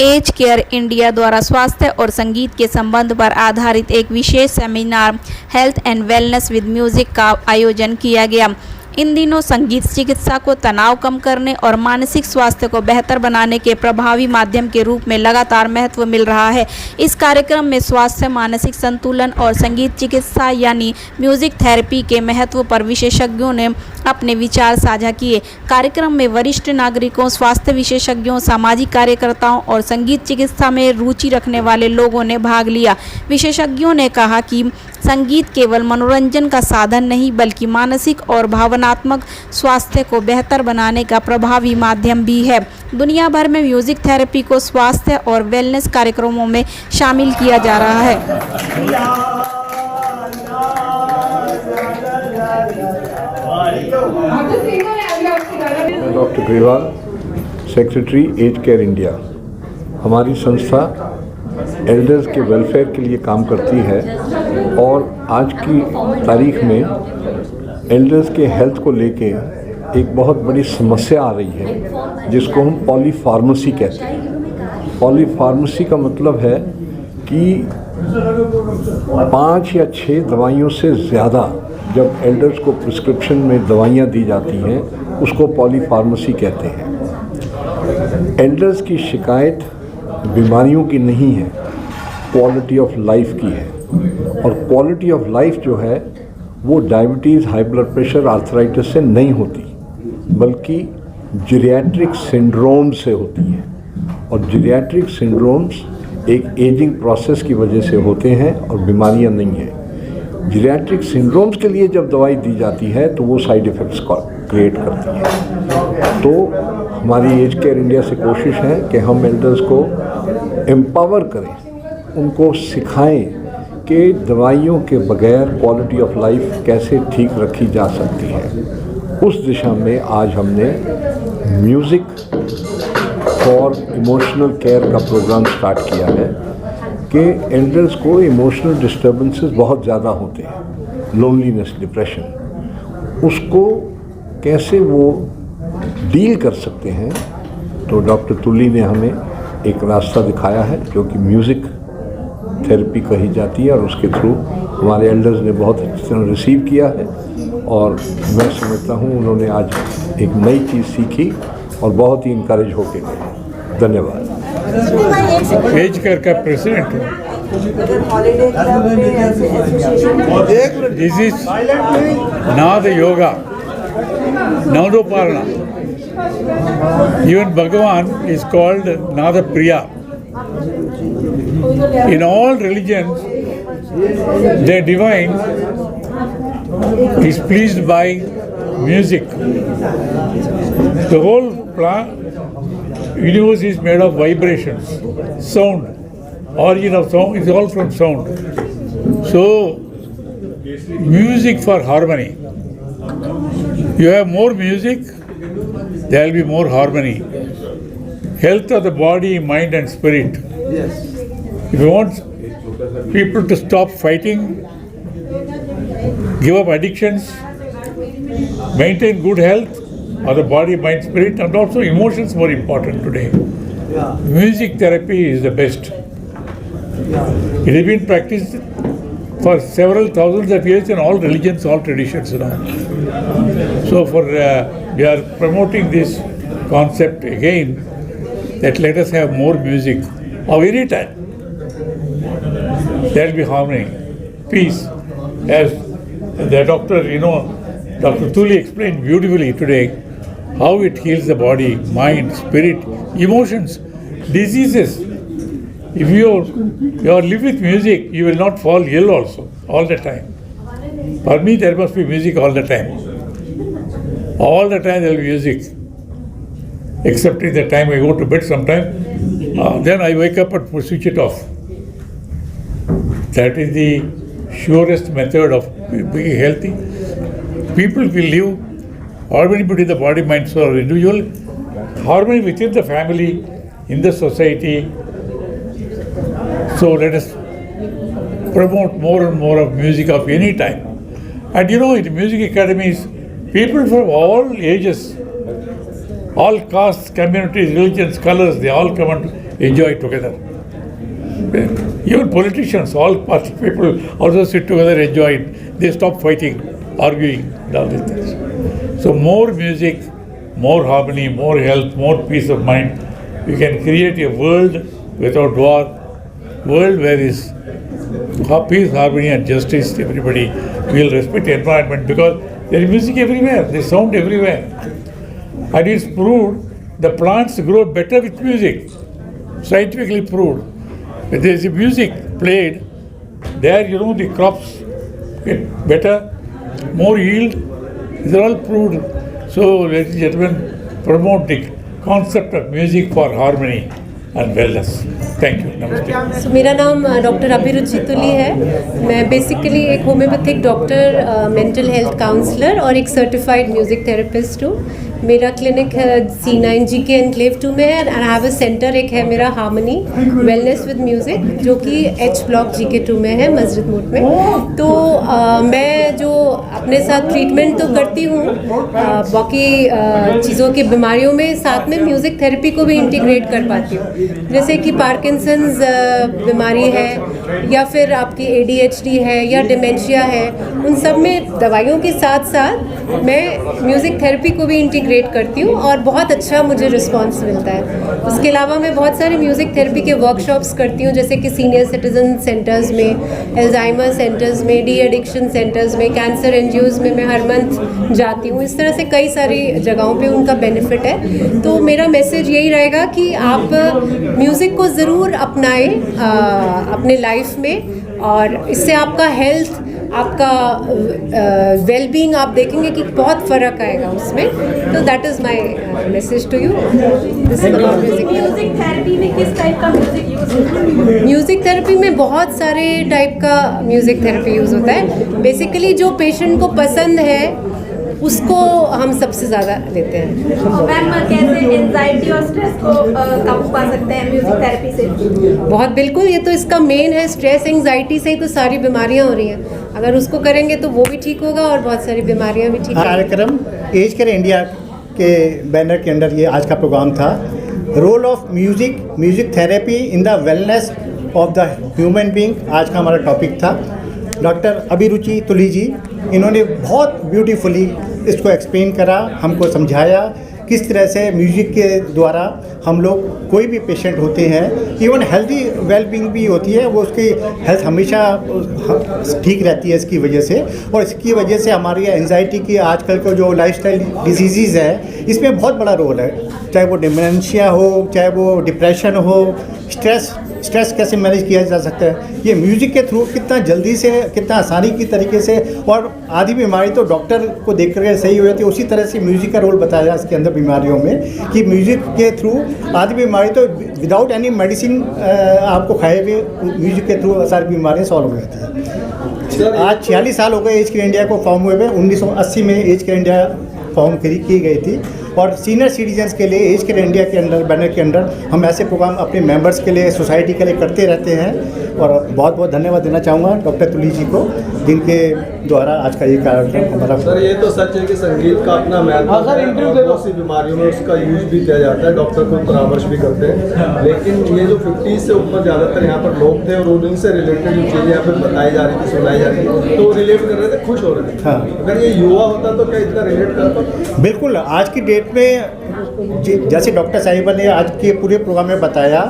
As care India द्वारा स्वास्थ्य और संगीत के संबंध पर आधारित एक विशेष seminar health and wellness with music का आयोजन किया गया। इन दिनों संगीत चिकित्सा को तनाव कम करने और मानसिक स्वास्थ्य को बेहतर बनाने के प्रभावी माध्यम के रूप में लगातार महत्व मिल रहा है। इस कार्यक्रम में स्वास्थ्य, मानसिक संतुलन और संगीत चिकित्सा यानी म्यूजिक थेरेपी के महत्व पर विशेषज्ञों ने अपने विचार साझा किए। कार्यक्रम में वरिष्ठ नागरिकों, स्वास्थ्य विशेषज्ञों, सामाजिक कार्यकर्ताओं और संगीत चिकित्सा में रुचि रखने वाले लोगों ने भाग लिया। विशेषज्ञों ने कहा कि संगीत केवल मनोरंजन का साधन नहीं बल्कि मानसिक और भावनात्मक स्वास्थ्य को बेहतर बनाने का प्रभावी माध्यम भी है। दुनिया भर में म्यूजिक थेरेपी को स्वास्थ्य और वेलनेस कार्यक्रमों में शामिल किया जा रहा है। Doctor Grewal, secretary age care India. हमारी संस्था एल्डर्स के वेलफेयर के लिए काम करती है और आज की तारीख में एल्डर्स के हेल्थ को लेके एक बहुत बड़ी समस्या आ रही है जिसको हम पॉलीफार्मेसी कहते हैं। पॉलीफार्मेसी का मतलब है कि 5 या 6 दवाइयों से ज़्यादा जब एल्डर्स को प्रिस्क्रिप्शन में दवाइयाँ दी जाती हैं उसको पॉलीफार्मेसी कहते हैं। एल्डर्स की शिकायत बीमारियों की नहीं है, क्वालिटी ऑफ लाइफ की है। और क्वालिटी ऑफ लाइफ जो है वो diabetes, high blood pressure, arthritis से नहीं होती बल्कि जीरियाट्रिक सिंड्रोम से होती है। और जीरियाट्रिक सिंड्रोम्स एक एजिंग प्रोसेस की वजह से होते हैं और बीमारियां नहीं हैं। जीरियाट्रिक सिंड्रोम्स के लिए जब दवाई दी जाती है तो वो साइड इफ़ेक्ट्स क्रिएट करती है। तो हमारी एज केयर इंडिया से कोशिश है कि हम एल्डर्स को एम्पावर करें, उनको सिखाएं कि दवाइयों के बगैर क्वालिटी ऑफ लाइफ कैसे ठीक रखी जा सकती है। उस दिशा में आज हमने म्यूज़िक फॉर इमोशनल केयर का प्रोग्राम स्टार्ट किया है कि एल्डर्स को इमोशनल डिस्टर्बेंसेस बहुत ज़्यादा होते हैं, लोनलीनेस, डिप्रेशन, उसको कैसे वो डील कर सकते हैं। तो डॉक्टर तुली ने हमें एक रास्ता दिखाया है जो कि म्यूज़िक थेरेपी कही जाती है और उसके थ्रू हमारे एल्डर्स ने बहुत अच्छी तरह रिसीव किया है और मैं समझता हूँ उन्होंने आज एक नई चीज़ सीखी और बहुत ही इंकरेज होके गए। धन्यवाद। एज केयर का प्रेसिडेंट हूँ। दिस इज नाद yoga, नवदोपारणा। Even Bhagavan is called Nada Priya. In all religions, the divine is pleased by music. The whole universe is made of vibrations, sound. Origin of sound is all from sound. So, music for harmony. You have more music, there will be more harmony. Health of the body, mind and spirit. Yes. If you want people to stop fighting, give up addictions, maintain good health of the body, mind, spirit, and also emotions more important today. Yeah. Music therapy is the best. Yeah. It has been practiced for several thousands of years in all religions, all traditions now. So we are promoting this concept again, that let us have more music of any type. There will be harmony, peace. As the doctor, Dr. Tuli explained beautifully today how it heals the body, mind, spirit, emotions, diseases. If you live with music, you will not fall ill also, all the time. For me, there must be music all the time. All the time there will be music. Except in the time I go to bed sometime, then I wake up and switch it off. That is the surest method of being healthy. People will live harmony between the body, mind, soul, or individual, harmony within the family, in the society. So let us promote more and more of music of any type. And in music academies, people from all ages, all castes, communities, religions, colors, they all come and enjoy together. Even politicians, all party people also sit together, enjoy it. They stop fighting, arguing, and all these things. So more music, more harmony, more health, more peace of mind. We can create a world without war, world where is peace, harmony and justice. Everybody will respect the environment because there is music everywhere, there is sound everywhere. And it's proved the plants grow better with music, scientifically proved. If there is music played, there the crops get better, more yield. These are all proved. So, ladies and gentlemen, promote the concept of music for harmony and wellness. Thank you. Namaste. So, मेरा नाम doctor अभिरुचि तुली है. मैं basically एक homeopathic doctor, mental health counsellor और एक certified music therapist हूँ. मेरा क्लिनिक है C9GK एनक्लेव 2 में है. And I have a centre, एक है मेरा हार्मनी वेलनेस विद म्यूज़िक, जो कि H ब्लॉक GK 2 में है, मस्जिद मोड में. तो मैं जो अपने साथ ट्रीटमेंट तो करती हूँ, बाकी चीज़ों की बीमारियों में साथ में म्यूज़िक थेरेपी को भी इंटीग्रेट कर पाती हूँ. जैसे कि पार्किंसंस बीमारी है, या फिर आपकी ADHD है, या डिमेंशिया है, उन सब में दवाइयों के साथ साथ मैं म्यूज़िक थेरेपी को भी इंटीग्रेट करती हूँ और बहुत अच्छा मुझे रिस्पांस मिलता है. उसके अलावा मैं बहुत सारे म्यूज़िक थेरेपी के वर्कशॉप्स करती हूँ, जैसे कि सीनियर सिटीजन सेंटर्स में, एल्जाइमर सेंटर्स में, डी एडिक्शन सेंटर्स में, कैंसर NGOs में मैं हर मंथ जाती हूँ. इस तरह से कई सारी जगहों पे उनका बेनिफिट है. तो मेरा मैसेज यही रहेगा कि आप म्यूज़िक को ज़रूर अपनाएं अपने लाइफ में, और इससे आपका हेल्थ, आपका वेलबींग आप देखेंगे कि बहुत फ़र्क आएगा उसमें. तो that is my message to you. This is about music therapy में किस टाइप का म्यूज़िक यूज़ होता है? म्यूज़िक थेरेपी में बहुत सारे टाइप का म्यूज़िक थेरेपी यूज़ होता है. बेसिकली जो पेशेंट को पसंद है उसको हम सबसे ज़्यादा लेते हैं. मैम, कैसे एंजाइटी और स्ट्रेस को काबू पा सकते हैं म्यूज़िक थेरेपी से? बहुत बिल्कुल, ये तो इसका मेन है. स्ट्रेस एंजाइटी से ही तो सारी बीमारियां हो रही हैं. अगर उसको करेंगे तो वो भी ठीक होगा और बहुत सारी बीमारियां भी ठीक. कार्यक्रम एज केयर इंडिया के बैनर के अंदर ये आज का प्रोग्राम था. Role of music therapy in the wellness of the human being आज का हमारा टॉपिक था. डॉक्टर अभिरुचि तुली जी, इन्होंने बहुत ब्यूटीफुली इसको एक्सप्लेन करा, हमको समझाया किस तरह से म्यूज़िक के द्वारा हम लोग, कोई भी पेशेंट होते हैं, इवन हेल्दी वेलबींग भी होती है, वो उसकी हेल्थ हमेशा ठीक रहती है इसकी वजह से. और इसकी वजह से हमारी एंजाइटी की आजकल का जो लाइफस्टाइल डिजीज़ है, इसमें बहुत बड़ा रोल है. चाहे वो डिमेंशिया हो, चाहे वो डिप्रेशन हो, स्ट्रेस कैसे मैनेज किया जा सकता है, ये म्यूज़िक के थ्रू कितना जल्दी से, कितना आसानी की तरीके से. और आधी बीमारी तो डॉक्टर को देख कर सही हो जाती है, उसी तरह से म्यूज़िक का रोल बताया इसके अंदर बीमारियों में, कि म्यूज़िक के थ्रू आधी बीमारी तो विदाउट एनी मेडिसिन आपको खाए हुए म्यूज़िक के थ्रू सारी बीमारियाँ सॉल्व हो जाती हैं. आज 46 साल हो गए एज केयर इंडिया को फॉर्म हुए हुए. 1980 में एज केयर इंडिया फॉर्म की गई थी. और सीनियर सिटीजन्स के लिए एज केयर इंडिया के अंदर, बैनर के अंदर हम ऐसे प्रोग्राम अपने मेंबर्स के लिए, सोसाइटी के लिए करते रहते हैं. और बहुत बहुत धन्यवाद देना चाहूँगा डॉक्टर तुली जी को, जिनके द्वारा आज का ये कार्यक्रम हमारा. सर, ये तो सच है कि संगीत का अपना महत्व है और बहुत सी बीमारियों में उसका यूज भी किया जाता है. डॉक्टर को परामर्श भी करते हैं. लेकिन ये जो 50 से ऊपर ज़्यादातर यहाँ पर लोग थे और उनसे रिलेटेड जो चीज़ें यहाँ पर बताई जा रही थी, सुनाई जा रही थी, तो रिलेट कर रहे थे, खुश हो रहे थे. हाँ. अगर ये युवा होता तो क्या इतना रिलेट कर पाता? बिल्कुल. आज की डेट में जैसे डॉक्टर साहिबा ने आज के पूरे प्रोग्राम में बताया,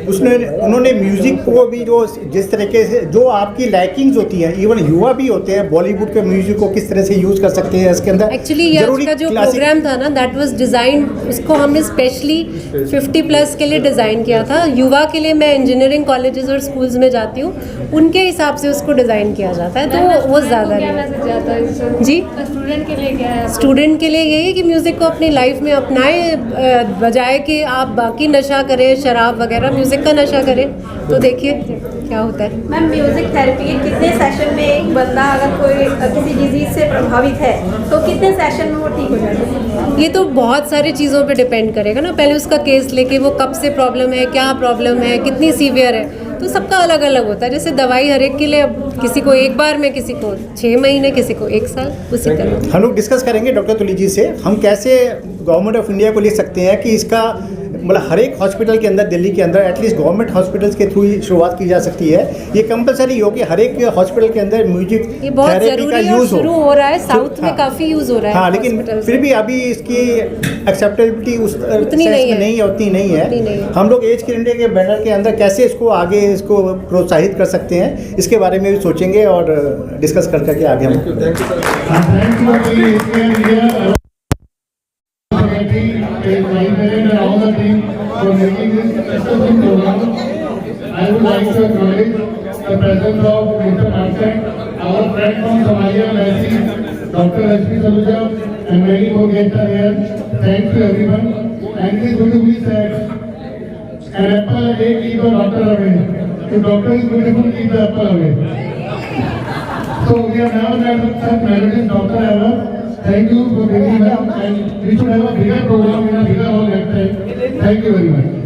उन्होंने म्यूज़िक को भी जो जिस तरीके से जो आपकी लाइकिंग्स होती हैं, इवन युवा भी होते हैं, बॉलीवुड के म्यूज़िक को किस तरह से यूज़ कर सकते हैं इसके अंदर. एक्चुअली ये आज का जो प्रोग्राम था ना, दैट वाज डिज़ाइन, उसको हमने स्पेशली 50+ के लिए डिज़ाइन किया था. युवा के लिए मैं इंजीनियरिंग कॉलेजेस और स्कूल्स में जाती हूँ, उनके हिसाब से उसको डिज़ाइन किया जाता है. तो वो ज़्यादा जी स्टूडेंट के लिए क्या है? स्टूडेंट के लिए यही कि म्यूज़िक को अपनी लाइफ में अपनाएं, बजाय कि आप बाकी नशा करें, शराब वगैरह, म्यूज़िक का नशा करें. तो देखिए क्या होता है. मैम, म्यूजिक थेरेपी के कितने सेशन में एक बंदा अगर कोई किसी डिजीज से प्रभावित है तो कितने सेशन में वो ठीक हो जाता है? ये तो बहुत सारी चीज़ों पे डिपेंड करेगा ना. पहले उसका केस लेके, वो कब से प्रॉब्लम है, क्या प्रॉब्लम है, कितनी सीवियर है, तो सबका अलग अलग होता है. जैसे दवाई हर एक के लिए, किसी को एक बार में, किसी को 6 महीने, किसी को 1 साल, उसी तरह. हम लोग डिस्कस करेंगे डॉक्टर तुली जी से, हम कैसे गवर्नमेंट ऑफ इंडिया को लिख सकते हैं कि इसका मतलब हर एक हॉस्पिटल के अंदर दिल्ली के अंदर एटलीस्ट गवर्नमेंट हॉस्पिटल्स के थ्रू ही शुरुआत की जा सकती है। ये कंपलसरी हो कि हर एक हॉस्पिटल के अंदर म्यूजिक ये बहुत थेरेपी का जरूरी और यूज़ शुरू हो रहा है, साउथ में हाँ। काफ़ी यूज़ हो रहा है। हाँ, लेकिन hospitals फिर में। भी अभी इसकी एक्सेप्टेबिलिटी उस उतनी सेंस नहीं में है। नहीं है, उतनी नहीं उतनी नहीं है। है। हम लोग एज के इंडिया के बैनर के अंदर कैसे इसको आगे इसको प्रोत्साहित कर सकते हैं, इसके बारे में भी सोचेंगे और डिस्कस कर करके आगे हम thank you sir. I would like to acknowledge the presence of Mr. Martin, our friend from Somalia, Messi, Dr. Rashmi Saluja, and many more guests are here. Thanks to everyone. And it is going to be said, an apple a day keep a doctor away. If doctor is beautiful, keep the apple away. So we are now at such melodies doctor ever. Thank you for bringing them, and we should have a bigger program in a bigger hall next time. Thank you very much.